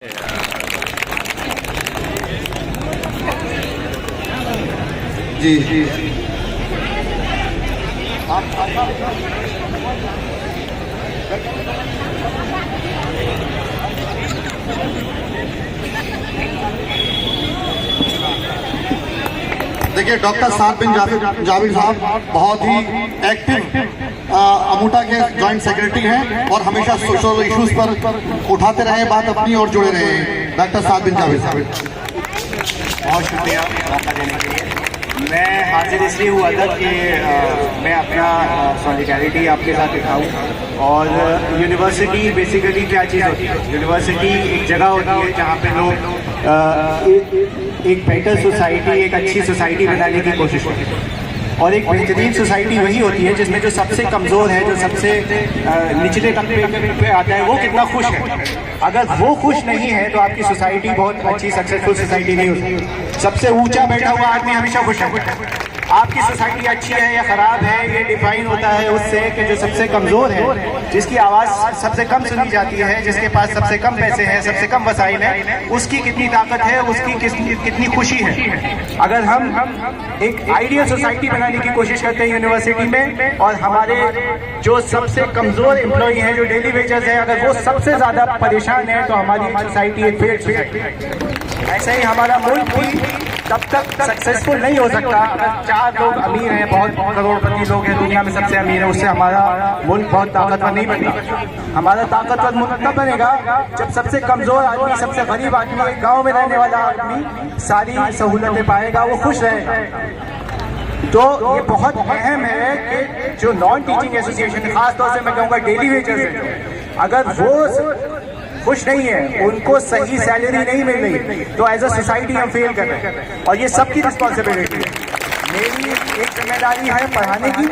जी जी देखिए, डॉक्टर साद बिन जाबिर साहब बहुत ही एक्टिव अमूटा के जॉइंट सेक्रेटरी हैं और हमेशा सोशल इश्यूज पर उठाते रहे बात अपनी और जुड़े रहे हैं। डॉक्टर साद बिन जाबिर साहब, बहुत शुक्रिया मौका देने के लिए। मैं हाजिर इसलिए हुआ था कि मैं अपना सॉलिडारिटी आपके साथ दिखाऊं। और यूनिवर्सिटी बेसिकली क्या चीज़ होती है? यूनिवर्सिटी एक जगह होती है जहाँ पे लोग एक बेटर सोसाइटी, एक अच्छी सोसाइटी बनाने की कोशिश करते हैं। और एक बेहतरीन सोसाइटी वही होती है जिसमें जो सबसे कमज़ोर है, जो सबसे निचले तबके पे आता है, वो कितना खुश है। अगर वो खुश नहीं है तो आपकी सोसाइटी बहुत अच्छी सक्सेसफुल सोसाइटी नहीं होती। सबसे ऊंचा बैठा हुआ आदमी हमेशा खुश है। आपकी सोसाइटी अच्छी है या ख़राब है, ये डिफाइन होता है उससे कि जो सबसे कमज़ोर है, जिसकी आवाज़ सबसे कम सुनी जाती है, जिसके पास सबसे कम पैसे हैं, सबसे कम वसाइल है, उसकी कितनी ताकत है, उसकी कितनी खुशी है। अगर हम एक आइडियल सोसाइटी बनाने की कोशिश करते हैं यूनिवर्सिटी में, और हमारे जो सबसे कमज़ोर एम्प्लॉई हैं, जो डेली वेजर्स हैं, अगर वो सबसे ज़्यादा परेशान है तो हमारी सोसाइटी एक फेल्ड सोसाइटी है। ऐसे ही हमारा मुल्क भी तब तक सक्सेसफुल नहीं हो सकता अगर 4 लोग अमीर हैं, बहुत करोड़पति लोग हैं, दुनिया में सबसे अमीर है, उससे हमारा मुल्क बहुत ताकतवर नहीं बनता। हमारा ताकतवर मुल्क तब बनेगा जब सबसे कमज़ोर आदमी, सबसे गरीब आदमी, एक गाँव में रहने वाला आदमी सारी सहूलतें पाएगा, वो खुश रहेगा। तो ये बहुत अहम है कि जो नॉन टीचिंग एसोसिएशन, खासतौर से मैं कहूँगा डेली वेजर्स हैं, अगर वो खुश नहीं है, उनको सही सैलरी नहीं मिल रही, तो एज अ सोसाइटी हम फेल कर रहे हैं। और ये सबकी रिस्पॉन्सिबिलिटी है। मेरी एक जिम्मेदारी है पढ़ाने की,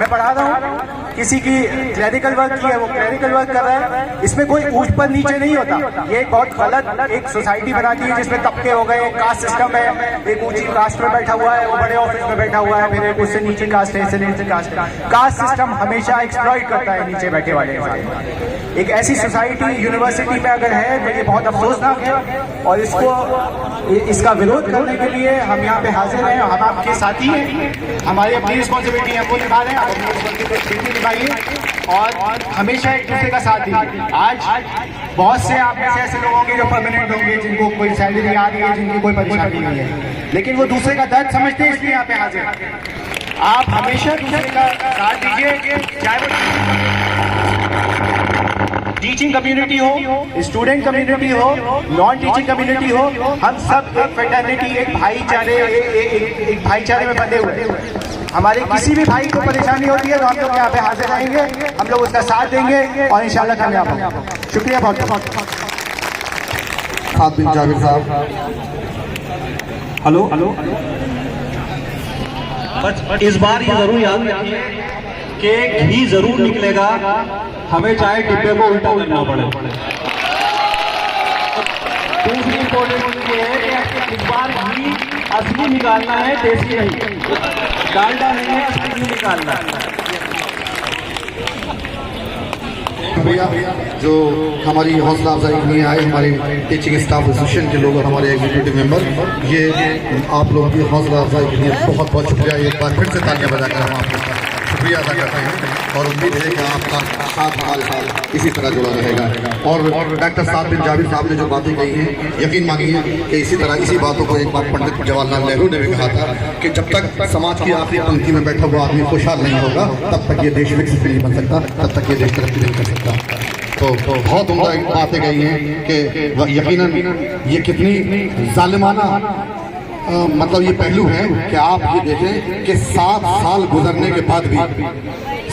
मैं पढ़ा रहा हूँ। किसी की क्लरिकल वर्क की है, वो क्लरिकल वर्क कर रहा है। इसमें कोई ऊपर नीचे नहीं होता। ये एक बहुत गलत एक सोसाइटी बनाती है जिसमें तबके हो गए, कास्ट सिस्टम है। एक ऊंची कास्ट में बैठा हुआ है, वो बड़े ऑफिस में बैठा हुआ है, फिर एक उससे नीचे कास्ट है, इससे नीचे कास्ट है। कास्ट सिस्टम हमेशा एक्सप्लॉइट करता है नीचे बैठे वाले। एक ऐसी सोसाइटी यूनिवर्सिटी में अगर है तो ये बहुत अफसोसनाक है, और इसका विरोध करने के लिए हम यहाँ पे हाजिर हैं। हम आपके साथी हैं, हमारी अपनी रिस्पॉन्सिबिलिटी है, वो निभा रहे हैं, आप अपनी रिस्पॉन्सिबिलिटी निभाइए और हमेशा एक दूसरे का साथ दीजिए। आज बहुत से आप में से ऐसे लोग होंगे जो परमानेंट होंगे, जिनको कोई सैलरी आ रही है, जिनकी कोई परेशानी नहीं है, लेकिन वो दूसरे का दर्द समझते हैं, इसलिए यहाँ पे हाजिर हैं। आप हमेशा दूसरे का साथ दीजिए, चाहे वो टीचिंग कम्युनिटी हो, स्टूडेंट कम्युनिटी हो, नॉन टीचिंग कम्युनिटी हो, हम सब एक फ्रेटर्निटी, एक भाईचारे में बंधे हुए हैं। हमारे किसी भी भाई को परेशानी होती है तो हम लोग यहाँ पे हाजिर रहेंगे, हम लोग उसका साथ देंगे और इंशाल्लाह कामयाब होंगे। शुक्रिया बहुत बहुत। साद बिन जाबिर साहब, हेलो हेलो। बस इस बार ये जरूर याद रखिए कि घी जरूर निकलेगा, हमें चाहे डिब्बे को उल्टा करना पड़े। दूसरी इम्पोर्टेंट ये है कि इस बार घी असली निकालना है, देसी नहीं, डालडा नहीं है, असली घी निकालना है। भैया जो हमारी हौसला अफजाई के लिए आए, हमारे टीचिंग स्टाफ एसोसिएशन के लोग और हमारे एग्जीक्यूटिव मेंबर, ये आप लोगों की हौसला अफजाई के लिए बहुत बहुत शुक्रिया। एक बार फिर से तालियां बजाकर हम आपको शुक्रिया अदा करते हैं और उम्मीद है कि आपका साथ हाल इसी तरह जुड़ा रहेगा। और डॉक्टर साद बिन जाबिर साहब ने जो बातें कही हैं, यकीन मानिए कि इसी तरह इसी बातों को एक बार पंडित जवाहरलाल नेहरू ने भी कहा था कि जब तक समाज की आखिरी पंक्ति में बैठा हुआ आदमी खुशहाल नहीं होगा, तब तक ये देश विकसित नहीं बन सकता, तब तक ये देश तरक्की नहीं कर सकता। तो बहुत उम्दा बातें कही हैं कि यकीनन ये कितनी जालिमाना मतलब ये पहलू है कि आप ये देखें कि 7 साल गुजरने के बाद भी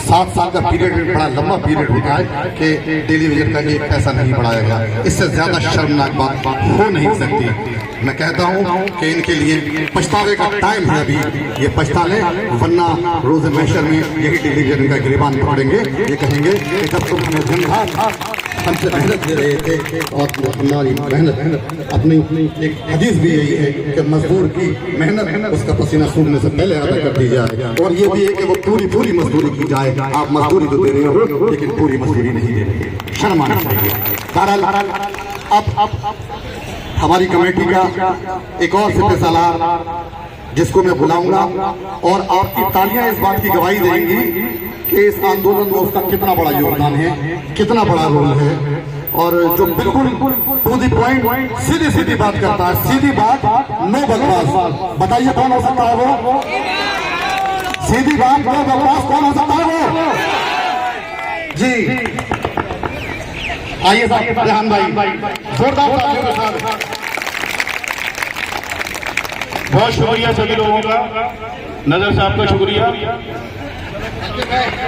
7 साल का पीरियड बड़ा लंबा पीरियड होता है कि डेली वेजर का एक पैसा नहीं बढ़ाया गया। इससे ज्यादा शर्मनाक बात हो नहीं सकती। मैं कहता हूं कि इनके लिए पछतावे का टाइम है अभी, ये पछता लें, वरना रोज महशर में यही डेली वेजर का गिरबान पकड़ेंगे। ये कहेंगे कि जब तुम हमें जिंदा हमसे मेहनत दे रहे थे और हमारी मेहनत अपनी एक हदीस भी यही है कि मजदूर की मेहनत उसका पसीना सूखने से पहले अदा कर दी जाए। और ये भी है कि वो पूरी मजदूरी की जाए। आप मजदूरी तो दे रहे हो लेकिन पूरी मजदूरी नहीं दे रहे, शर्म आना चाहिए। बहरहाल अब हमारी कमेटी का एक और सिपह सालार जिसको मैं बुलाऊंगा और आपकी तालियां इस बात की गवाही देंगी कि इस आंदोलन में उसका कितना बड़ा योगदान है, कितना बड़ा रोल है, और जो बिल्कुल टू द पॉइंट सीधी सीधी बात करता है, सीधी बात, नो बकवास। बताइए कौन हो सकता है वो? सीधी बात, नो बकवास, कौन हो सकता है वो? जी आइए साहब, रेहान भाई, जोरदार तालियों के साथ। बहुत शुक्रिया सभी लोगों का, नजर साहब का शुक्रिया।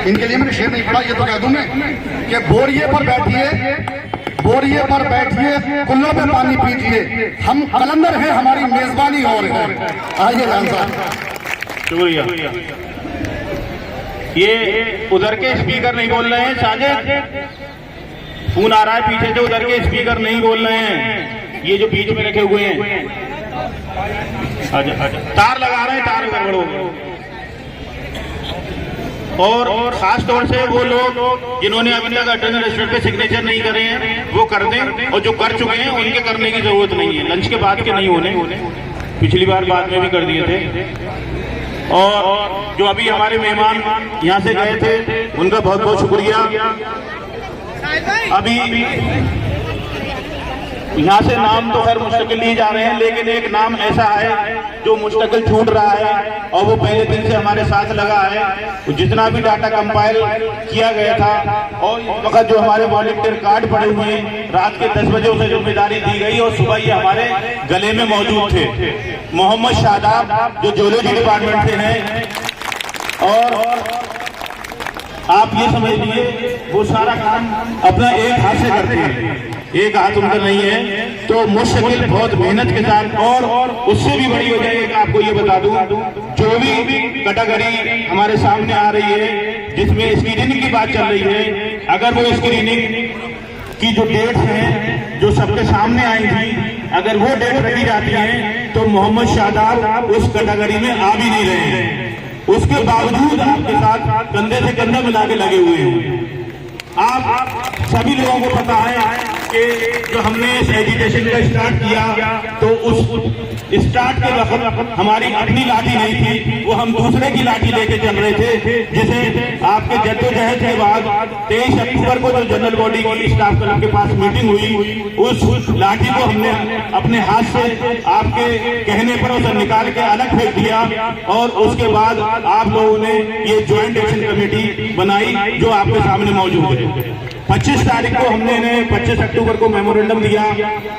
इनके लिए मैंने शेर नहीं पढ़ा, ये तो कह दूं मैं कि बोरिए पर बैठिए, बोरिए पर बैठिए, कुल्लों पे पानी पीजिए, हम कलंदर हैं, हमारी मेजबानी और है। आइए रेहान साहब। शुक्रिया। ये उधर के स्पीकर नहीं बोल रहे हैं, साजिद फोन आ रहा है पीछे से, उधर के स्पीकर नहीं बोल रहे हैं, ये जो बीच में रखे हुए हैं। आजा, आजा। तार लगा रहे हैं, तार गड़बड़ हो गए। और खास तौर से वो लोग जिन्होंने अभी तक अटेंडेंस रजिस्टर पे सिग्नेचर नहीं करे हैं वो कर दें, और जो कर चुके हैं उनके करने की जरूरत नहीं है, लंच के बाद के नहीं होने, पिछली बार बाद में भी कर दिए थे। और जो अभी हमारे मेहमान यहाँ से गए थे उनका बहुत बहुत शुक्रिया। अभी यहाँ से नाम तो खैर मुस्तकिल लिए जा रहे हैं, लेकिन एक नाम ऐसा है जो मुस्तकिल छूट रहा है और वो पहले दिन से हमारे साथ लगा है। जितना भी डाटा कंपाइल किया गया था और इस वक्त जो हमारे वॉलंटियर कार्ड पड़े हुए हैं, रात के 10 बजे उसे जिम्मेदारी दी गई और सुबह ये हमारे गले में मौजूद थे। मोहम्मद शादाब जो जूलॉजी डिपार्टमेंट से हैं, और आप ये समझ लीजिए वो सारा काम अपना एक हाथ से करते हैं, एक हाथ उनका नहीं है, तो मुश्किल बहुत मेहनत के साथ। और उससे भी बड़ी वजह है कि आपको ये बता दूं, जो भी कैटेगरी हमारे सामने आ रही है जिसमें स्क्रीनिंग की बात चल रही है, अगर वो स्क्रीनिंग की जो डेट है जो सबके सामने आई थी, अगर वो डेट रखी जाती है तो मोहम्मद शादाब उस कैटेगरी में आ भी नहीं रहे हैं। उसके बावजूद आपके साथ कंधे से कंधा मिला के लगे हुए हैं। आप सभी लोगों को पता है कि जो हमने इस एजुकेशन का स्टार्ट किया तो उस स्टार्ट के वक्त हमारी अपनी लाठी नहीं थी, वो हम दूसरे की लाठी लेके चल रहे थे। जिसे आपके जद्दोजहद के बाद 23 अक्टूबर को जो जनरल बॉडी की स्टाफ क्लब के पास मीटिंग हुई, उस लाठी को हमने अपने हाथ से आपके कहने पर उसे निकाल के अलग फेंक दिया। और उसके बाद आप लोगों ने ये ज्वाइंट एक्शन कमेटी बनाई जो आपके सामने मौजूद है। 25 तारीख को हमने 25 अक्टूबर को मेमोरेंडम दिया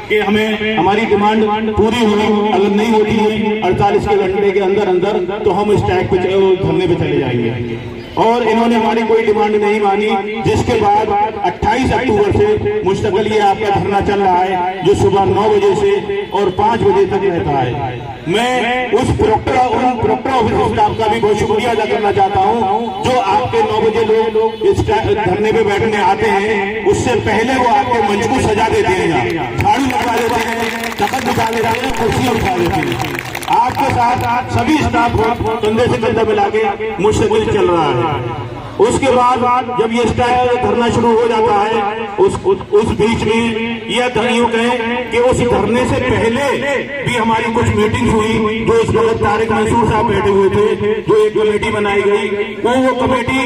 कि हमें हमारी डिमांड पूरी हुई, अगर नहीं होती है 48 के घंटे के अंदर अंदर तो हम स्ट्राइक पे धरने पे चले जाएंगे। और इन्होंने हमारी कोई डिमांड नहीं मानी, जिसके बाद 28 अक्टूबर से मुस्तकिल ये आपका धरना चल रहा है जो सुबह 9 बजे से और 5 बजे तक रहता है। मैं उस प्रोक्टर ऑफिस स्टाफ का भी बहुत शुक्रिया अदा करना चाहता हूं जो आपके 9 बजे लोग इस धरने पे बैठने आते हैं, उससे पहले वो आपके मंच को सजा देते हैं, झाड़ू लगा देते हैं, तखत बिछा देते हैं, कुर्सियां बिछा देते हैं। आपके साथ सभी स्टाफ को कंधे से कंधा मिला के मुश्किल चल रहा है। उसके बाद जब ये धरना शुरू हो जाता है उस बीच में यह यूं कहें कि उस धरने से पहले भी हमारी कुछ मीटिंग हुई जो इस वक्त तारिक मंसूर साहब बैठे हुए थे, जो एक कमेटी बनाई गई, वो कमेटी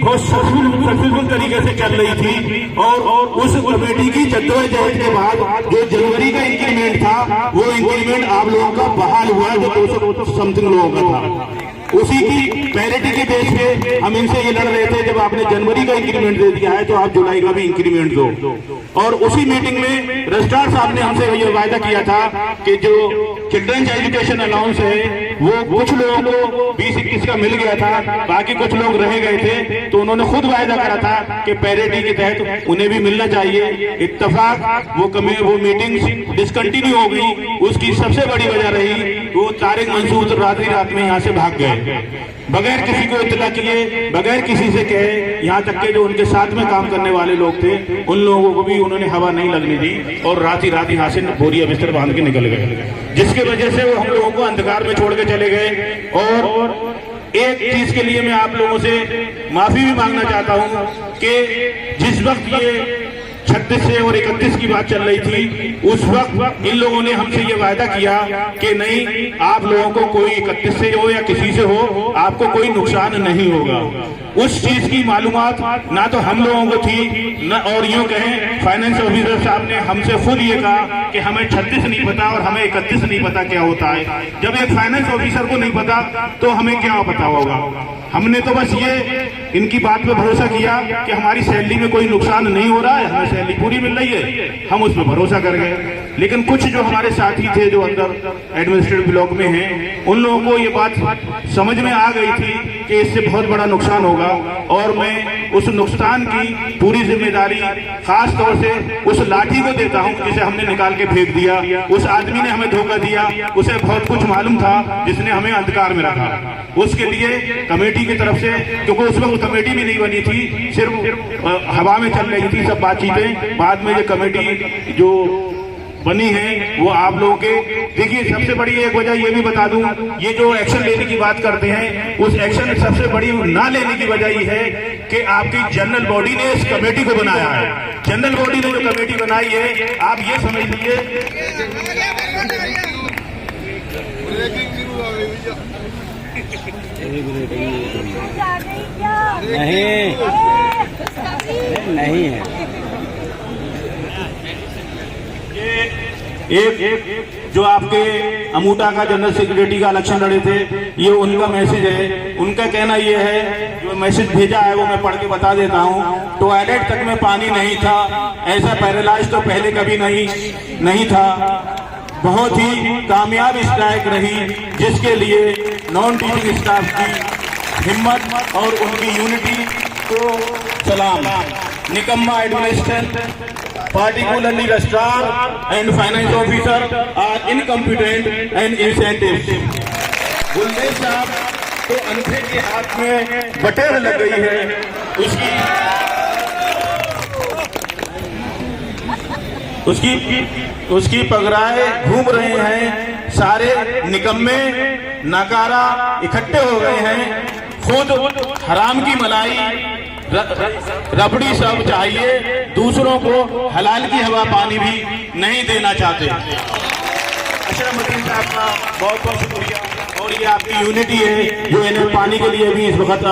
बहुत सक्सेसफुल तरीके से चल रही थी। और उस कमेटी की जद्दोजहद के बाद जो जनवरी का इंक्रीमेंट था वो इंक्रीमेंट आप लोगों का बहाल हुआ जो 200 समथिंग लोगों का था। उसी की पैरिटी के बेस पे हम इनसे ये लड़ रहे थे, जब आपने जनवरी का इंक्रीमेंट दे दिया है तो आप जुलाई का भी इंक्रीमेंट दो। और उसी मीटिंग में रजिस्ट्रार साहब ने हमसे ये वायदा किया था कि जो चिल्ड्रंस एजुकेशन अलाउंस है वो कुछ लोगों को 20-21 का मिल गया था, बाकी कुछ लोग रह गए थे, तो उन्होंने खुद वायदा करा था कि पैरिटी के तहत उन्हें भी मिलना चाहिए। इत्तेफाक वो मीटिंग डिसकंटिन्यू हो गई। उसकी सबसे बड़ी वजह रही वो तारिक मंसूर रात में यहाँ से भाग गए बगैर किसी को इत्तला किए, बगैर किसी से कहे। यहाँ तक के जो उनके साथ में काम करने वाले लोग थे उन लोगों को भी उन्होंने हवा नहीं लगने दी और रात ही यहाँ से बोरिया बिस्तर बांध के निकल गए, जिसके वजह से वो हम लोगों को अंधकार में छोड़ के चले गए। और एक चीज के लिए मैं आप लोगों से माफी भी मांगना चाहता हूँ कि जिस वक्त ये 36 से और 31 की बात चल रही थी, उस वक्त इन लोगों ने हमसे ये वायदा किया कि नहीं, आप लोगों को कोई 31 से हो या किसी से हो, आपको कोई नुकसान नहीं होगा। उस चीज की मालूमात ना तो हम लोगों को थी न, और यूं कहें फाइनेंस ऑफिसर साहब ने हमसे खुद ये कहा कि हमें 36 नहीं पता और हमें 31 नहीं पता क्या होता है। जब एक फाइनेंस ऑफिसर को नहीं पता तो हमें क्या पता होगा। हमने तो बस ये इनकी बात पे भरोसा किया कि हमारी सैलरी में कोई नुकसान नहीं हो रहा है, हमें सैलरी पूरी मिल रही है, हम उस पर भरोसा कर गए। लेकिन कुछ जो हमारे साथी थे जो अंदर एडमिनिस्ट्रेटिव ब्लॉक में हैं, उन लोगों को ये बात समझ में आ गई थी कि इससे बहुत बड़ा नुकसान होगा, और मैं उस नुकसान की पूरी जिम्मेदारी खास तौर से उस लाठी को देता हूं जिसे हमने निकाल के फेंक दिया। उस आदमी ने हमें धोखा दिया, उसे बहुत कुछ मालूम था, जिसने हमें अंधकार में रखा। उसके लिए कमेटी की तरफ से, क्योंकि उस वक्त कमेटी भी नहीं बनी थी, सिर्फ हवा में चल रही थी सब बातचीतें, बाद में ये कमेटी जो बनी है वो आप लोगों के, देखिए सबसे बड़ी एक वजह ये भी बता दूं, ये जो एक्शन लेने की बात करते हैं, उस एक्शन सबसे बड़ी ना लेने की वजह ये है कि आपकी जनरल बॉडी ने इस कमेटी को बनाया है। जनरल बॉडी ने जो कमेटी बनाई है, आप ये समझ लीजिए, नहीं है। एक जो आपके अमूटा का जनरल सेक्रेटरी का इलेक्शन लड़े थे, ये उनका मैसेज है। उनका कहना ये है, जो मैसेज भेजा है वो मैं पढ़ के बता देता हूँ। टॉयलेट तक में पानी नहीं था, ऐसा पैरालाइज तो पहले कभी नहीं था। बहुत ही कामयाब स्ट्राइक रही, जिसके लिए नॉन टीचिंग स्टाफ की हिम्मत और उनकी यूनिटी को सलाम। निकम्मा administration, particularly registrar and finance officer are incompetent and insensitive। गुलदेव साहब तो अंधे के हाथ में बटेर लग गई है, उसकी पगराए घूम रहे हैं, सारे निकम्मे नकारा इकट्ठे हो गए हैं। खुद हराम की मलाई रबड़ी सब चाहिए, दूसरों को हलाल की हवा पानी भी नहीं देना चाहते। अशरफ मतीन साहब का बहुत बहुत शुक्रिया, और ये आपकी यूनिटी है जो इन्हें पानी के लिए भी इस वक्त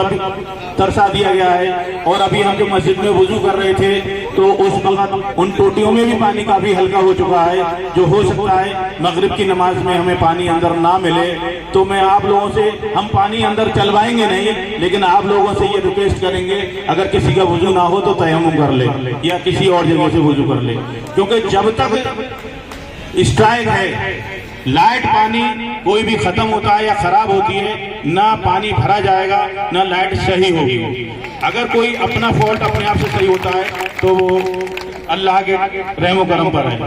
तरसा दिया गया है। और अभी हम जो मस्जिद में वुजू कर रहे थे तो उस वक्त उन टोटियों में भी पानी काफी हल्का हो चुका है, जो हो सकता है मगरिब की नमाज में हमें पानी अंदर ना मिले। तो मैं आप लोगों से, हम पानी अंदर चलवाएंगे नहीं, लेकिन आप लोगों से ये रिक्वेस्ट करेंगे, अगर किसी का वुजू ना हो तो तयम्मुम कर ले या किसी और जगह से वुजू कर ले, क्योंकि जब तक स्ट्राइक है, लाइट पानी कोई भी खत्म होता है या खराब होती है, ना पानी भरा जाएगा ना लाइट सही होगी। अगर कोई अपना फॉल्ट अपने आप से सही होता है तो वो अल्लाह के रहमो करम पर है।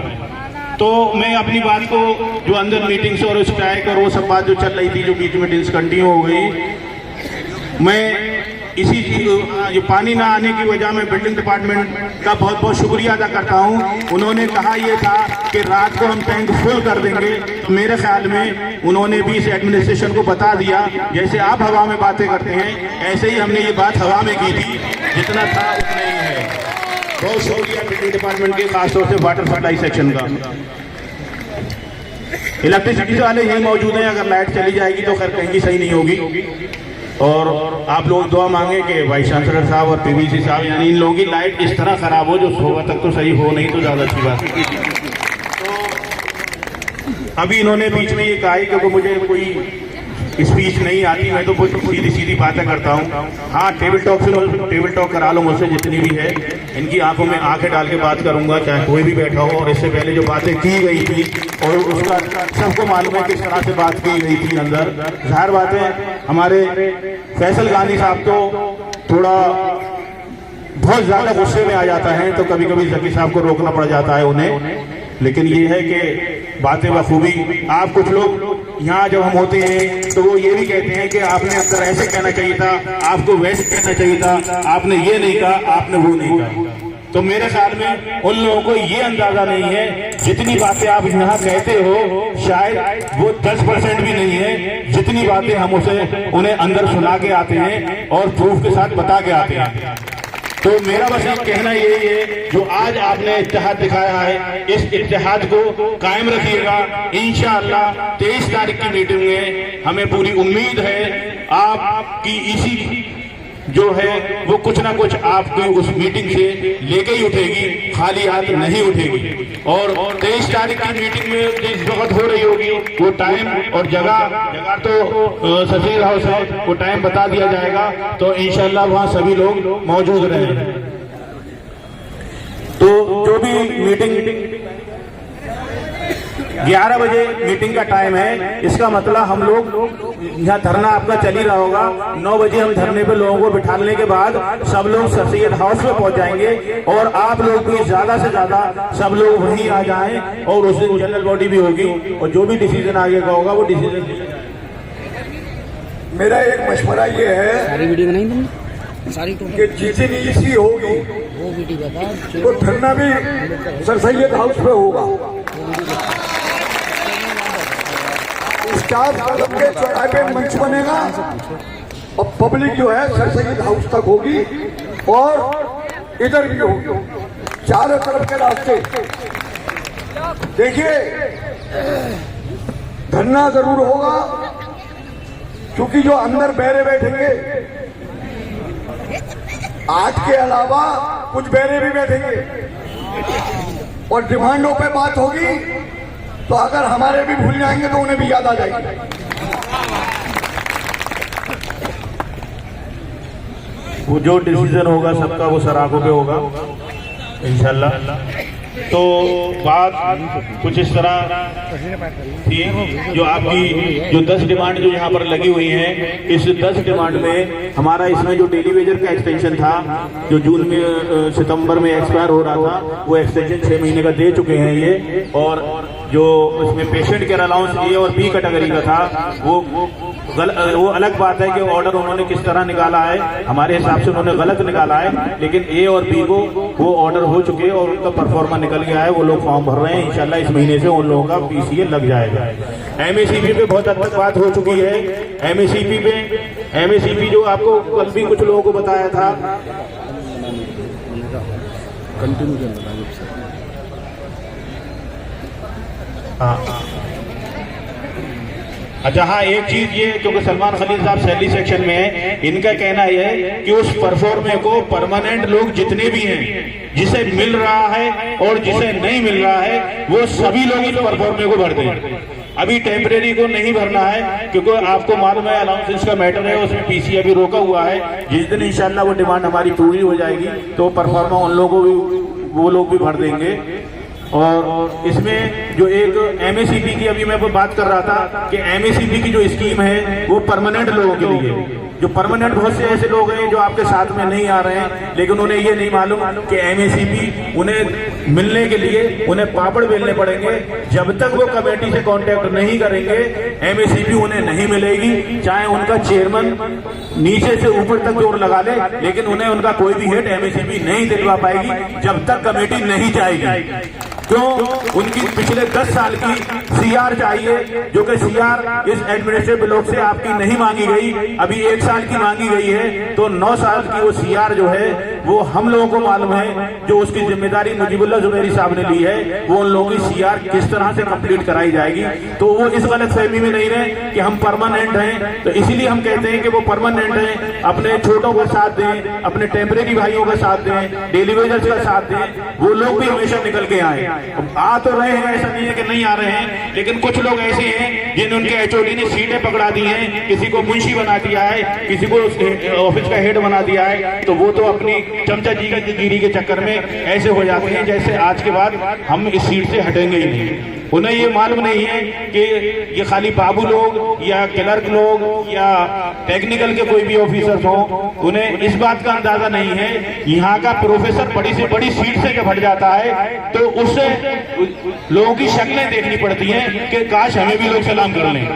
तो मैं अपनी बात को, जो अंदर मीटिंग्स और स्ट्राइक और वो सब बात जो चल रही थी, जो बीच में डिसकंटिन्यू हो गई, मैं इसी जो पानी ना आने की वजह में बिल्डिंग डिपार्टमेंट का बहुत बहुत शुक्रिया अदा करता हूं। उन्होंने कहा यह था कि रात को हम टैंक फुल कर देंगे, तो मेरे ख्याल में उन्होंने भी इस एडमिनिस्ट्रेशन को बता दिया, जैसे आप हवा में बातें करते हैं ऐसे ही हमने ये बात हवा में की थी, जितना था उतना ही है। बहुत शुक्रिया बिल्डिंग डिपार्टमेंट के, खासतौर से वाटर सप्लाई सेक्शन का। इलेक्ट्रिसिटी वाले यही मौजूद हैं, अगर लाइट चली जाएगी तो खैर कहीं सही नहीं होगी। और आप लोग दुआ मांगे कि वाइस चांसलर साहब और पीवीसी साहब, यानी इन लोगों की लाइट इस तरह खराब हो जो सुबह तक तो सही हो, नहीं तो ज्यादा अच्छी बात। तो अभी इन्होंने बीच में ये कहा है, क्योंकि मुझे कोई स्पीच नहीं आती, मैं तो सीधी सीधी बातें करता हूँ। हाँ, टेबल टॉक करा लो मुझसे जितनी भी है, इनकी आंखों में आंखें डाल के बात करूंगा, चाहे कोई भी बैठा हो। और इससे पहले जो बातें की गई थी और उसका सबको मालूम है किस तरह से बात की गई थी अंदर। जाहिर बात है हमारे फैसल गानी साहब तो थोड़ा बहुत ज्यादा गुस्से में आ जाता है, तो कभी कभी जकी साहब को रोकना पड़ जाता है उन्हें। लेकिन ये है कि बातें बखूबी, आप कुछ लोग यहाँ जब हम होते हैं तो वो ये भी कहते हैं कि आपने अंदर ऐसे कहना चाहिए था, आपको वैसे कहना चाहिए था, आपने ये नहीं कहा, आपने वो नहीं कहा। तो मेरे ख्याल में उन लोगों को ये अंदाजा नहीं है, जितनी बातें आप यहाँ कहते हो शायद वो 10% भी नहीं है, जितनी बातें हम उन्हें अंदर सुना के आते हैं और प्रूफ के साथ बता के आते हैं। तो मेरा बस एक कहना यही है, जो आज आपने इत्तेहाद दिखाया है, इस इत्तेहाद को कायम रखिएगा। इंशाअल्लाह 23 तारीख की मीटिंग में हमें पूरी उम्मीद है आपकी इसी जो है वो कुछ ना कुछ आपकी उस मीटिंग से लेके ही उठेगी, खाली हाथ नहीं उठेगी। और 23 तारीख की मीटिंग में जिस वक्त हो रही होगी वो टाइम और जगह तो सफीर हाउस है, वो टाइम बता दिया जाएगा, तो इंशाल्लाह वहाँ सभी लोग मौजूद रहेंगे। तो जो भी मीटिंग 11 बजे मीटिंग का टाइम है, इसका मतलब हम लोग यहाँ धरना आपका चल ही रहा होगा। 9 बजे हम धरने पे लोगों को बिठाने के बाद सब लोग सर सैयद हाउस में पहुंच जाएंगे और आप लोग भी ज्यादा से ज्यादा सब लोग वहीं आ जाएं और उस दिन जनरल बॉडी भी होगी और जो भी डिसीजन आगे का होगा वो डिसीजन। मेरा एक मशवरा ये है, सारी वीडियो बनाई तुमने सारी कि जितनी इसी होगी वो वीडियो बता, तो धरना भी सर सैयद हाउस पे होगा। स्टाफ क्लब के चौराहे पे मंच बनेगा और पब्लिक जो है सर सैयद हाउस तक होगी और इधर भी होगी, चारों तरफ के रास्ते। देखिए धरना जरूर होगा, क्योंकि जो अंदर बहरे बैठेंगे 8 के अलावा कुछ बहरे भी बैठेंगे और डिमांडों पे बात होगी, तो अगर हमारे भी भूल जाएंगे तो उन्हें भी याद आ जाएगी। वो जो डिसीजन होगा सबका वो सराखों पे होगा इंशाल्लाह। तो बात कुछ इस तरह थी, जो आपकी जो 10 डिमांड जो यहाँ पर लगी हुई हैं, इस 10 डिमांड में हमारा इसमें जो डेली वेजर का एक्सटेंशन था, जो जून में सितंबर में एक्सपायर हो रहा था, वो एक्सटेंशन 6 महीने का दे चुके हैं ये। और जो इसमें पेशेंट केयर अलाउंस ए और बी कैटेगरी का था वो अलग बात है कि ऑर्डर उन्होंने किस तरह निकाला है, हमारे हिसाब से उन्होंने गलत निकाला है, लेकिन ए और बी को वो ऑर्डर हो चुके हैं और उनका परफॉर्मा निकल गया है, वो लोग फॉर्म भर रहे हैं। इंशाल्लाह इस महीने से उन लोगों का पीसीए लग जाएगा। एमएसीपी पे बहुत हद तक बात हो चुकी है। एमएसीपी जो आपको कल भी कुछ लोगों को बताया था, अच्छा हाँ, एक चीज ये, क्योंकि सलमान खलील साहब सैलरी सेक्शन में है, इनका कहना यह है कि उस परफॉर्मे को परमानेंट लोग जितने भी हैं, जिसे मिल रहा है और जिसे नहीं मिल रहा है, वो सभी लोग इस परफॉर्मे को भर दें। अभी टेम्परेरी को नहीं भरना है, क्योंकि आपको मालूम है अलाउंसेस का मैटर है, उसमें पीसी अभी रोका हुआ है। जिस दिन इंशाल्लाह वो डिमांड हमारी पूरी हो जाएगी तो परफॉर्मा उन लोगों को भी वो लोग भी भर देंगे। और इसमें जो एक एमएसीपी की अभी मैं बात कर रहा था कि एमएसीपी की जो स्कीम है वो परमानेंट लोगों के लिए, जो परमानेंट बहुत से ऐसे लोग हैं जो आपके साथ में नहीं आ रहे हैं, लेकिन उन्हें ये नहीं मालूम कि एमएसीपी उन्हें मिलने के लिए उन्हें पापड़ बेलने पड़ेंगे। जब तक वो कमेटी से कांटेक्ट नहीं करेंगे एमएसीपी उन्हें नहीं मिलेगी, चाहे उनका चेयरमैन नीचे से ऊपर तक जोर लगा ले, लेकिन उन्हें उनका कोई भी हेड एमएसीपी नहीं दिलवा पाएगी जब तक कमेटी नहीं जाएगी। क्यों? उनकी पिछले 10 साल की सीआर चाहिए, जो कि सीआर इस एडमिनिस्ट्रेटिव ब्लॉक से आपकी नहीं मांगी गई, अभी 1 साल की मांगी गई है। तो 9 साल की वो सीआर जो है वो हम लोगों को मालूम है, जो उसकी जिम्मेदारी मुजीबुल्लाह जुबैरी साहब ने ली है, वो उन लोगों की सीआर किस तरह से कंप्लीट कराई जाएगी। तो वो इस गलत फहमी में नहीं रहे कि हम परमानेंट हैं, तो इसीलिए हम कहते हैं कि वो परमानेंट हैं। अपने छोटों का साथ दें, अपने टेम्परेरी भाइयों का साथ दें, डेली वेजर्स का साथ दें, वो लोग भी हमेशा निकल के आए। आ तो रहे हैं, ऐसा नहीं है कि नहीं आ रहे हैं, लेकिन कुछ लोग ऐसे हैं जिन्हें उनके एचओडी ने सीटें पकड़ा दी हैं, किसी को मुंशी बना दिया है, किसी को ऑफिस का हेड बना दिया है, तो वो तो अपनी चमचा जी की गिरी के चक्कर में ऐसे हो जाते हैं जैसे आज के बाद हम इस सीट से हटेंगे ही नहीं। उन्हें ये मालूम नहीं है कि ये खाली बाबू लोग या क्लर्क लोग या टेक्निकल के कोई भी ऑफिसर्स हो, उन्हें इस बात का अंदाजा नहीं है। यहाँ का प्रोफेसर बड़ी से बड़ी सीट से जब हट जाता है तो उससे लोगों की शक्लें देखनी पड़ती हैं कि काश हमें भी लोग सलाम कर लें,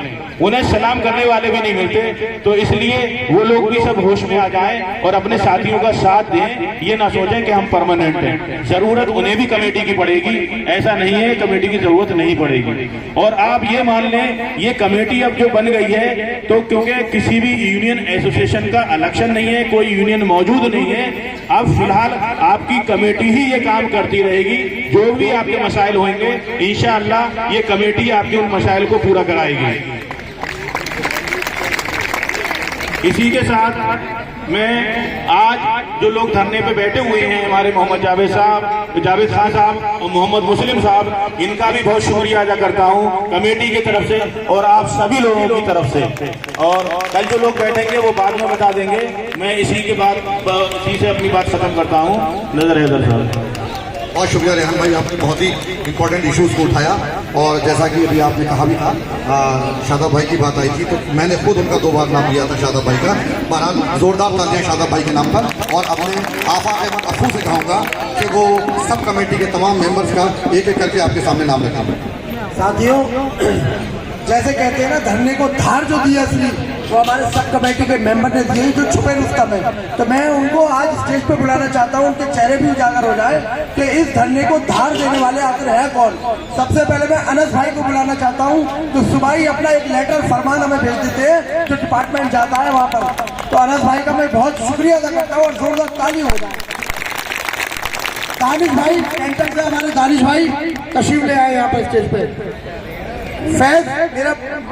उन्हें सलाम करने वाले भी नहीं मिलते। तो इसलिए वो लोग भी सब होश में आ जाएं और अपने साथियों का साथ दें, ये ना सोचें कि हम परमानेंट हैं। जरूरत उन्हें भी कमेटी की पड़ेगी, ऐसा नहीं है कमेटी की जरूरत नहीं पड़ेगी। और आप ये मान लें, ये कमेटी अब जो बन गई है, तो क्योंकि किसी भी यूनियन एसोसिएशन का इलेक्शन नहीं है, कोई यूनियन मौजूद नहीं है, अब फिलहाल आपकी कमेटी ही ये काम करती रहेगी। जो भी आपके मसाइल होंगे, इंशाअल्लाह ये कमेटी आपके उन मसाइल को पूरा कराएगी। इसी के साथ मैं आज जो लोग धरने पे बैठे हुए हैं, हमारे मोहम्मद जावेद खान साहब और मोहम्मद मुस्लिम साहब, इनका भी बहुत शुक्रिया अदा करता हूं कमेटी की तरफ से और आप सभी लोगों की तरफ से। और कल जो लोग बैठेंगे वो बाद में बता देंगे। मैं इसी के बाद इसी से अपनी बात खत्म करता हूं। नजर हैदर साहब। बहुत शुक्रिया रेहान भाई, आपने बहुत ही इंपॉर्टेंट इश्यूज को उठाया। और जैसा कि अभी आपने कहा भी था, शादाब भाई की बात आई थी, तो मैंने खुद उनका 2 बार नाम लिया था शादाब भाई का। बहरहाल जोरदार तालियां शादाब भाई के नाम पर। और अपने आफा अहमद अफू से कहूँगा कि वो सब कमेटी के तमाम मेंबर्स का एक एक करके आपके सामने नाम रखें। साथियों, जैसे कहते हैं ना, धरने को धार जो दी असली, वो हमारे सब कमेटी के मेंबर ने दिए, जो छुपे रुस्तम है। तो मैं उनको आज स्टेज पे बुलाना चाहता हूँ, उनके चेहरे भी उजागर हो जाए कि इस धरने को धार देने वाले आखिर है कौन। सबसे पहले मैं अनस भाई को बुलाना चाहता हूँ, तो सुबह ही अपना एक लेटर फरमान हमें भेज देते हैं, जो डिपार्टमेंट जाता है वहाँ पर। तो अनस भाई का मैं बहुत शुक्रिया अदा करता हूँ और जोरदार ताली हो जाए। दानिश भाई कैंटर से, हमारे दानिश भाई तशरीफ ले आए यहाँ पर स्टेज पे। फैज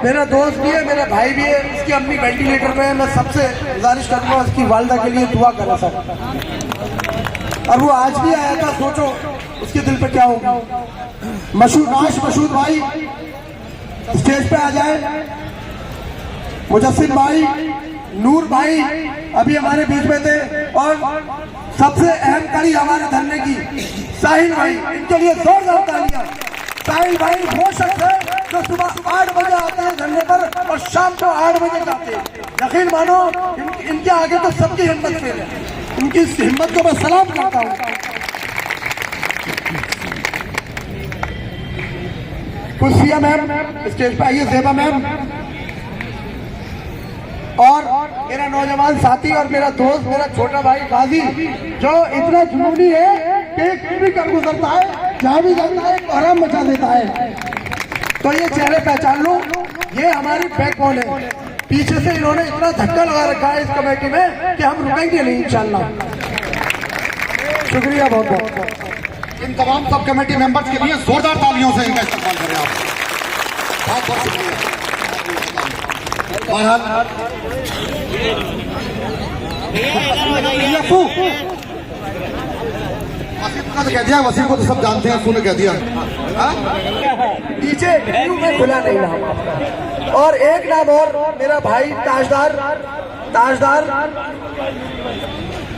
मेरा दोस्त भी है, मेरा भाई भी है, उसकी अम्मी वेंटिलेटर पे है। मैं सबसे गुजारिश करूंगा उसकी वालदा के लिए दुआ करें सब। और वो आज भी आया था, सोचो उसके दिल पे क्या होगा। मशहूद भाई स्टेज पे आ जाए। मुजस्सिम भाई, नूर भाई अभी हमारे बीच में थे। और सबसे अहम कड़ी हमारे धरने की साहिल भाई, इनके लिए जोरदार तालियां। साहिल भाई वो शख्स है जो सुबह 8 बजे आते हैं धरने पर और शाम को 8 बजे जाते हैं। यकीन मानो इनके आगे तो सबकी हिम्मत फेल है। इनकी इस हिम्मत को मैं सलाम करता हूँ। कुर्सिया मैम स्टेज पे आइए, जेबा मैम। और मेरा नौजवान साथी और मेरा दोस्त, मेरा छोटा भाई गाजी, जो इतना जुनूनी है कि कुछ भी कर गुजरता है, जहाँ भी जाता है कोहराम मचा देता है। तो ये चेहरे पहचान लो, ये हमारी बैकबोन है। पीछे से इन्होंने इतना धक्का लगा रखा है इस कमेटी में कि हम रुकेंगे नहीं इंशाल्लाह। शुक्रिया बहुत बहुत। इन तमाम सब कमेटी मेंबर्स के लिए जोरदार तालियों से इनका इस्तेमाल करें आप। बहुत बहुत शुक्रिया। बहरहाल तो कह दिया, वसीम को तो सब जानते हैं, तूने कह दिया। पीछे में खुला नहीं नाम। और एक नाम और, मेरा भाई ताजदार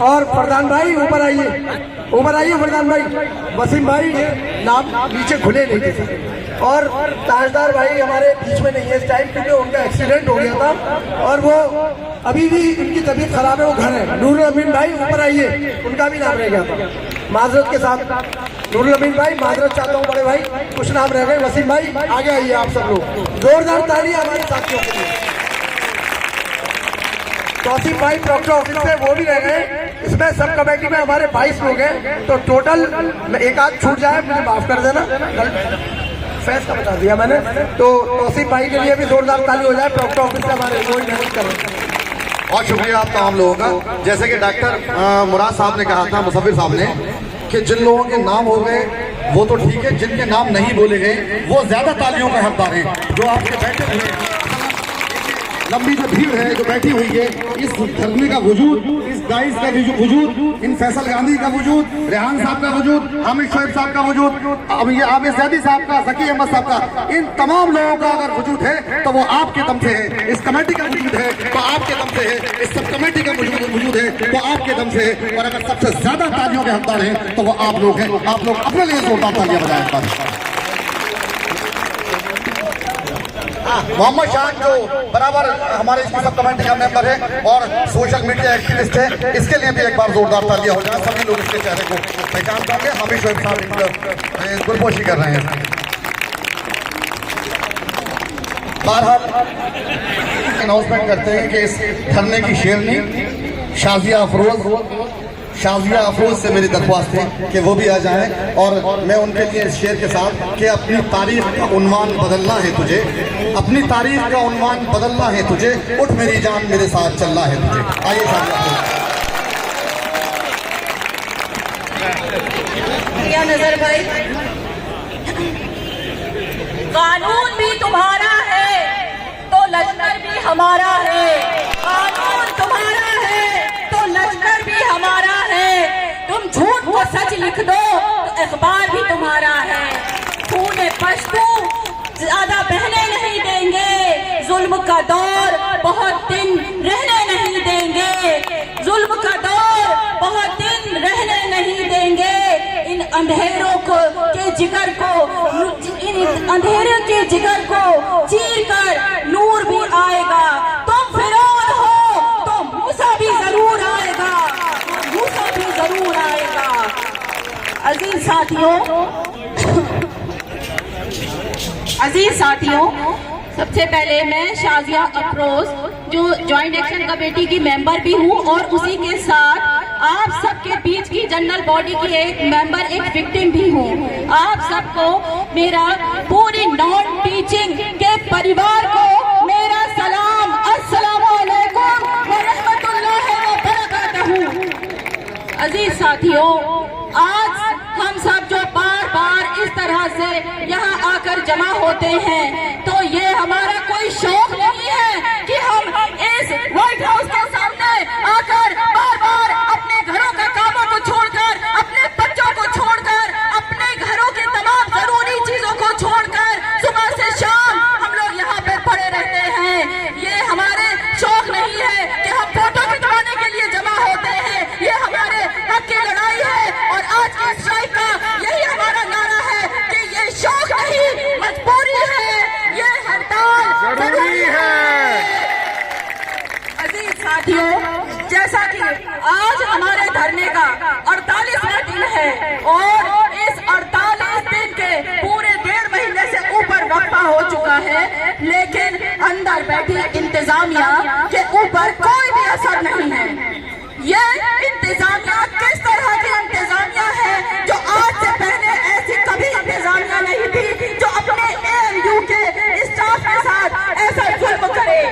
और फरदान भाई ऊपर आइए फरदान भाई। वसीम भाई नाम नीचे खुले नहीं थे। और ताजदार भाई हमारे बीच में नहीं है इस टाइम, क्योंकि उनका एक्सीडेंट हो गया था और वो अभी भी उनकी तबीयत खराब है, वो घर है। नूरुल अमीन भाई ऊपर आइए, उनका भी नाम रह गया था माजरत के साथ। नूरुल अमीन भाई माजरत चाहता हूँ बड़े भाई, कुछ नाम रह गए। वसीम भाई आगे आइए आप सब लोग। जोरदार तालियां हमारे साथियों के लिए। तौसीफ भाई प्रोक्टर ऑफिस से, वो भी रह गए। इसमें सब कमेटी में हमारे 22 लोग हैं, तो टोटल एक आध छूट जाए मुझे माफ कर देना, फैस का बता दिया मैंने। तो तौसीफ भाई के लिए भी जोरदार ताली हो जाए, प्रोक्टर ऑफिस से हमारे कोई मेहनत करें। बहुत शुक्रिया आप तमाम लोगों का। जैसे कि डॉक्टर मुराद साहब ने कहा था, मुसफ़िर साहब ने, कि जिन लोगों के नाम हो गए वो तो ठीक है, जिनके नाम नहीं बोले गए वो ज्यादा तालियों का हकदार हैं। जो आपके बैठे हुए लंबी जो भीड़ है जो बैठी हुई है, इस धरने का वजूद, इस गाइस का वजूद, इन फैसल गांधी का वजूद, रेहान साहब का वजूद, हामिद शोएब साहब का वजूद, अब ये आबिद ज़ैदी साहब का, ज़की अहमद साहब का, इन तमाम लोगों का अगर वजूद है तो वो आपके दम से है। इस कमेटी का वजूद है तो आपके दम से है। इस सब कमेटी का वजूद है तो आपके दम से है। और अगर सबसे ज्यादा तालियों के हकदार हैं तो वो आप लोग हैं। आप लोग अपने लिए जोरदार तालियां बजाएं। मोहम्मद शाह जो बराबर हमारे इसकी सब कमेटी का मेंबर है और सोशल मीडिया एक्टिविस्ट है, इसके लिए भी एक बार जोरदार तालियां हो जाए। सभी लोग इसके चेहरे को पहचान करके हामिद शोएब साहब गुलपोशी कर रहे हैं। बहरहाल अनाउंसमेंट करते हैं कि इस धरने की शेरनी शाजिया अफरोज शाजिया अफरोज से मेरी दरख्वास्त है कि वो भी आ जाएं और मैं उनके लिए शेर के साथ कि अपनी तारीख का उन्वान बदलना है तुझे, अपनी तारीख का उन्वान बदलना है तुझे, उठ मेरी जान मेरे साथ चलना है तुझे। आइए शाजिया नजर भाई, कानून भी तुम्हारा है तो लश्कर भी हमारा है, कानून तुम्हारा है तो लश्कर भी हमारा है, तुम झूठ को सच लिख दो तो अखबार भी तुम्हारा है। खूने पश्तू ज्यादा बहने नहीं देंगे, जुल्म का दौर बहुत दिन रहने नहीं देंगे, जुल्म का दौर बहुत दिन रहने नहीं देंगे। इन अंधेरों को के जिगर को, इन अंधेरे के जिगर को चीर कर नूर भी आएगा। तुम फिरौन हो तो मूसा भी जरूर आएगा, मूसा भी जरूर आएगा। अजीज साथियों, सबसे पहले मैं शाजिया अफरोज जो ज्वाइंट एक्शन कमेटी की मेंबर भी हूँ और उसी के साथ आप सबके बीच की जनरल बॉडी की एक मेंबर, एक विक्टिम भी हूँ। आप सबको मेरा पूरी नॉन टीचिंग के परिवार को मेरा सलाम, अस्सलामु अलैकुम व रहमतुल्लाहि व बरकातहू। अजीज साथियों, आज हम सब जो बार बार इस तरह से यहाँ आकर जमा होते हैं तो ये हमारा कोई शौक नहीं है कि हम इस व्हाइट हाउस के सामने आकर बार बार अपने घरों का कामों को छोड़कर, अपने बच्चों को छोड़कर, अपने घरों की तमाम जरूरी चीजों को छोड़कर सुबह से शाम हम लोग यहाँ पे पड़े रहते हैं। ये हमारे शौक नहीं है कि हम फोटो खिंचवाने के लिए जमा होते हैं, ये हमारे हक की लड़ाई है। और आज की स्ट्राइक का यही हमारा नारा है कि ये शौक नहीं, मजबूरी है, ये हड़ताल जरूरी है। अजीज साथियों, जैसा कि आज हमारे धरने का 48वां दिन है और इस 48 दिन के पूरे 1.5 महीने से ऊपर वक्फा हो चुका है, लेकिन अंदर बैठी इंतजामिया के ऊपर कोई भी असर नहीं है। ये इंतजामिया किस तरह की इंतजामिया है जो आज से पहले ऐसी कभी इंतजामिया नहीं थी जो अपने AMU के स्टाफ के साथ ऐसा जुल्म करे।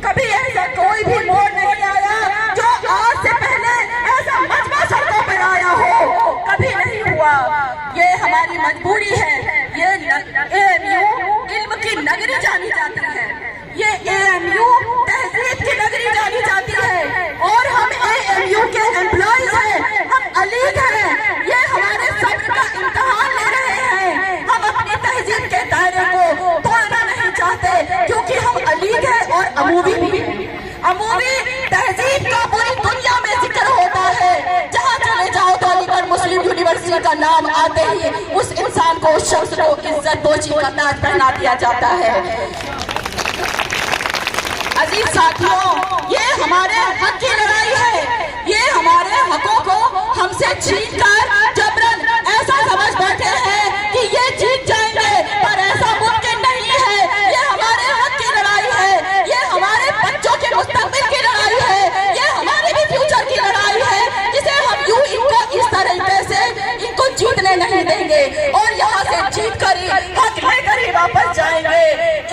कभी ऐसा कोई भी मोड़ नहीं आया जो आज से पहले ऐसा मजमा सड़कों पर आया हो, कभी नहीं हुआ। ये हमारी मजबूरी है। ये AMU इल्म की नगरी जानी जाती है, ये AMU तहजीब की नगरी जानी जाती है और हम AMU के एम्प्लॉइज हैं, हम अलीग हैं। ये हमारे सब्र का इम्तिहान ले रहे हैं। हम अपनी तहजीब के दायरे को तोड़ना नहीं चाहते क्योंकि हम अलीग हैं और अमूवी भी। अमूवी तहजीब का पूरी दुनिया में जिक्र होता है, जहाँ चले जाओ तो अलीगढ़ मुस्लिम यूनिवर्सिटी का नाम आते ही उस इंसान को, उस शख्स को इज्जत दोची का ताज पहना दिया जाता है। अजीज साथियों, ये हमारे हक की लड़ाई है। ये हमारे हकों को हमसे छीन कर जबरन ऐसा समझ बैठे हैं कि ये जीत जाएंगे, पर ऐसा मुमकिन नहीं है। ये हमारे हक की लड़ाई है, ये हमारे बच्चों के मुस्तकबिल की लड़ाई है, ये हमारे भी फ्यूचर की लड़ाई है, जिसे हम यूं इनको इस तरीके से इनको जीतने नहीं देंगे और यहाँ से जीत कर ही हक लेकर ही वापस जाएंगे।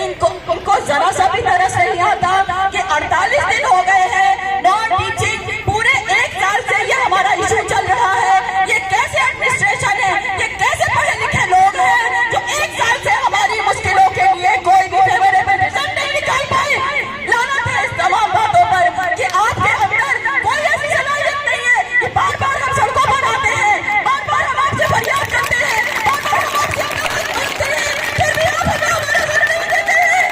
इनको जरा सा भी तरस नहीं आता कि 48 दिन हो गए हैं नॉन टीचिंग, पूरे 1 साल से ये हमारा इशू चल रहा है। ये कैसे एडमिनिस्ट्रेशन है, ये कैसे पढ़े लिखे लोग हैं जो 1 साल से हमारी मुश्किलों के लिए कोई भी फेवरेबल रिजल्ट नहीं निकाल पाए। लानत है इस तमाम बातों पर कि आपके अंदर कोई ऐसी सलाहियत नहीं है कि बार बार हम सड़कों पर आते हैं, बार बार हम आपसे फरियाद करते हैं, बार बार हम आपसे करते हैं, फिर भी आप हमें हमारा हक नहीं देते हैं।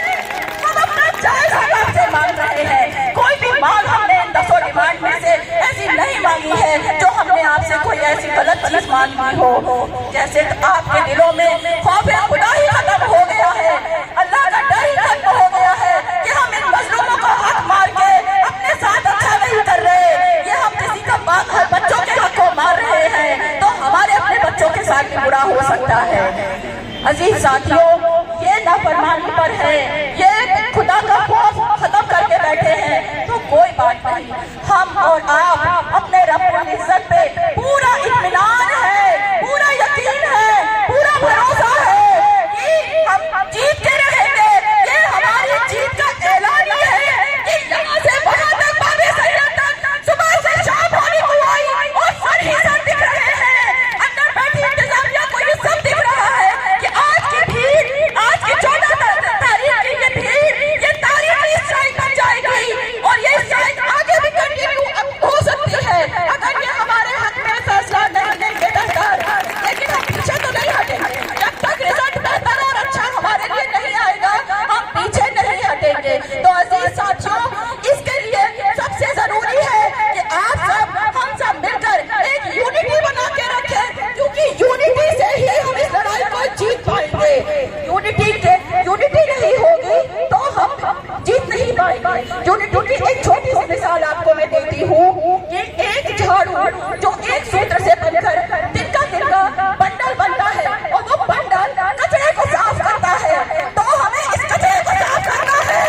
हम अपना जायज हक आपसे मांग रहे हैं। कोई भी मांग हमने इन 10 डिमांड में से ऐसी नहीं मांगी है जो हमने आपसे कोई ऐसी गलत चीज मांगी हो। जैसे आपके दिलों में खौफ खुदा ही खत्म हो गया है, अल्लाह का डर ही खत्म हो गया है कि हम इन मजलूमों का हक मार के अपने साथ अच्छा नहीं कर रहे। ये हम किसी का बच्चों के हक को मार रहे हैं तो हमारे अपने बच्चों के साथ भी बुरा हो सकता है। अजीज साथियों, ये नाफरमानी पर है, ये खुदा का खौफ खत्म करके बैठे हैं, तो कोई बात नहीं, हम और आप अपने रब्बुल इज्जत पे पूरा इत्मीनान है, पूरा यकीन है, पूरा भरोसा है कि हम जीत के रहेंगे। ये हमारी जीत का ऐलान है कि यहाँ से वहाँ तक, बाबे सैयद तक, सुबह से शाम होने को आई और सर ही सर दिख रहे हैं। अंदर बैठी इंतजामिया को ये सब दिख रहा है कि आज की भीड़, आज की 14 तारीख की ये भीड़, ये तारीखी स्ट्राइक बन जाएगी और ये स्ट्राइक आगे भी कंटिन्यू हो सकती है अगर ये हमारे हक में फैसला नहीं लेंगे बेहतर। लेकिन हम पीछे तो नहीं हटेंगे जब तक रिजल्ट बेहतर और अच्छा हमारे लिए नहीं आएगा, हम पीछे नहीं हटेंगे। तो अजीज साथियों, इसके लिए सबसे जरूरी है कि आप सब, हम सब मिलकर एक यूनिटी बना के रखें, क्योंकि यूनिटी से ही हम इस लड़ाई को जीत पाएंगे। यूनिटी नहीं होगी तो हम जीत नहीं पाएंगे। यूनिटी की एक छोटी सी मिसाल आपको मैं देती हूँ। ये एक झाड़ू जो एक सूत्र से बनकर तिनका तिनका बंडल बनता है और वो बंडल कचरे को साफ करता है, तो हमें इस कचरे को साफ करना है,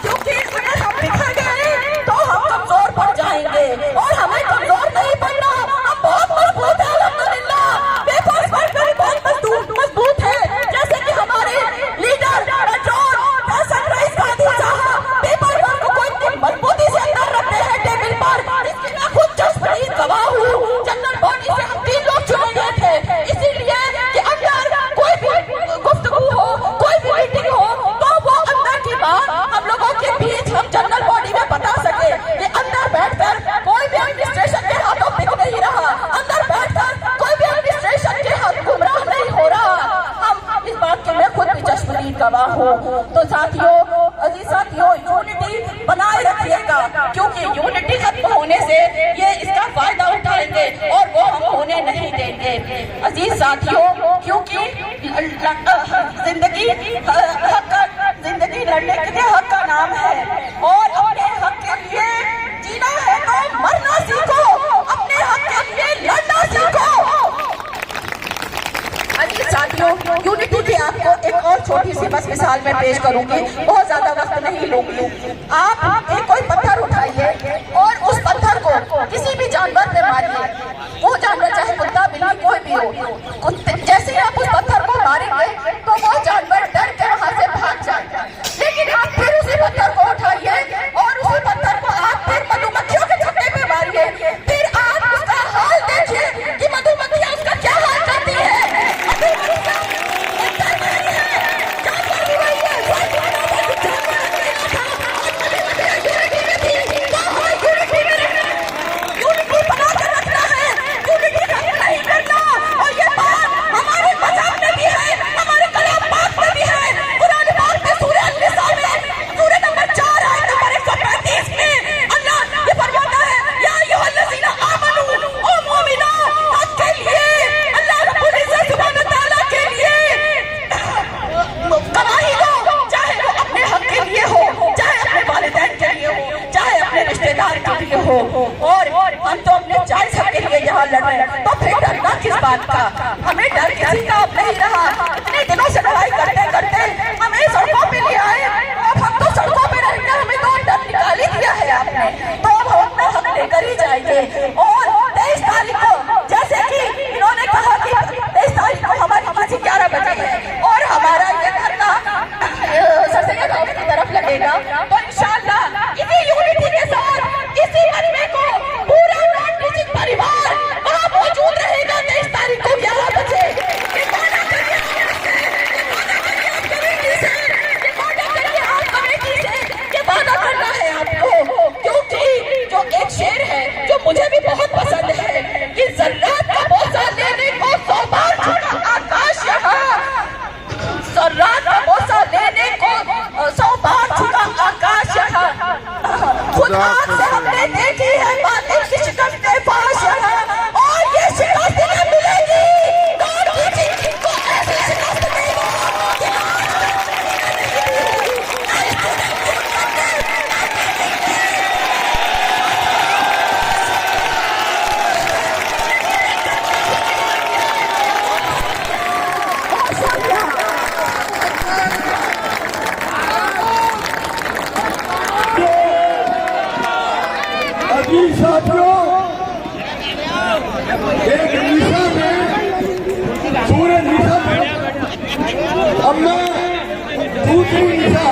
क्योंकि अगर हम बिखर गए तो हम कमजोर पड़ जाएंगे और हमें कमजोर नहीं पड़ना। हम बहुत मजबूत है, अल्हम्दुलिल्लाह, पेपर्स बनकर बहुत मजबूत है, जैसे कि हमारे लीडर सनराइज गांधी साहब पेपर वर्क को इतनी मजबूती से अंदर रखते हैं टेबल पर, इसकी मैं खुद जज्बाती गवाह हूँ। जनरल बॉडी से हम 3 लोग चुने गए थे, इसीलिए कि अगर कोई भी गुफ्तगू हो, कोई भी मीटिंग हो, तो वो अंदर की बात हम लोगों के बीच हम जनरल बॉडी में बता सके कि अंदर बैठकर कोई भी एडमिनिस्ट्रेशन के हाथों बिक नहीं रहा, अंदर बैठकर कोई भी एडमिनिस्ट्रेशन के हाथ गुमराह नहीं हो रहा। हम इस बात के मैं खुद भी जज्बाती गवाह हूँ। तो साथियों, अजीज साथियों, यूनिटी बनाए रखिएगा, क्योंकि यूनिटी खत्म होने से ये इसका फायदा उठाएंगे और वो हम होने नहीं देंगे। अजीज साथियों, क्योंकि जिंदगी लड़ने के लिए हक का नाम है और अपने हक के लिए जीना है तो मरना सीखो, अपने हक के लिए लड़ना सीखो। अजीज साथियों, यूनिटी की आपको एक और छोटी सी बस मिसाल में पेश करूंगी, बहुत ज्यादा वक्त नहीं लूंगी। आप एक कोई पत्थर उठाइए और उस पत्थर को किसी भी जानवर पे मारिए, वो जानवर चाहे कुत्ता बिल्ली कोई भी हो, जैसे ही आप उस पत्थर को मारेंगे तो वो जानवर डर के वहां से भाग जाएगा। लेकिन आप फिर उसी पत्थर को उठाइए और उसी पत्थर को आप फिर मधुमक्खियों के छत्ते पे मारिए, फिर आप उसका हाल देखिए कि मधुमक्खियां उसका क्या हाल करती है। और हम तो अपने जायज हक के लिए यहाँ लड़ रहे हैं, तो फिर डरना किस बात का? हमें डर किसी का अब नहीं रहा। इतने दिनों से लड़ाई करते करते हमें सड़कों पे ले आए, अब हम तो सड़कों पे रहेंगे, हमें तो डर निकाल ही दिया है आपने, तो अब हम अपना हक लेकर ही जाएंगे। और 23 तारीख को, जैसे कि इन्होंने कहा कि 23 तारीख को हमारी फांसी 11 बजे है और हमारा ये धरना सरसैयद हाउस की तरफ लगेगा, तो इंशाअल्लाह इसी यूनिटी के साथ इसी मजमे को पूरा नॉन टीचिंग परिवार वहाँ मौजूद रहेगा 23 तारीख को 11 बजे। जी साथियों, एक निशा में पूरे निशा, अब मैं दूसरी निशा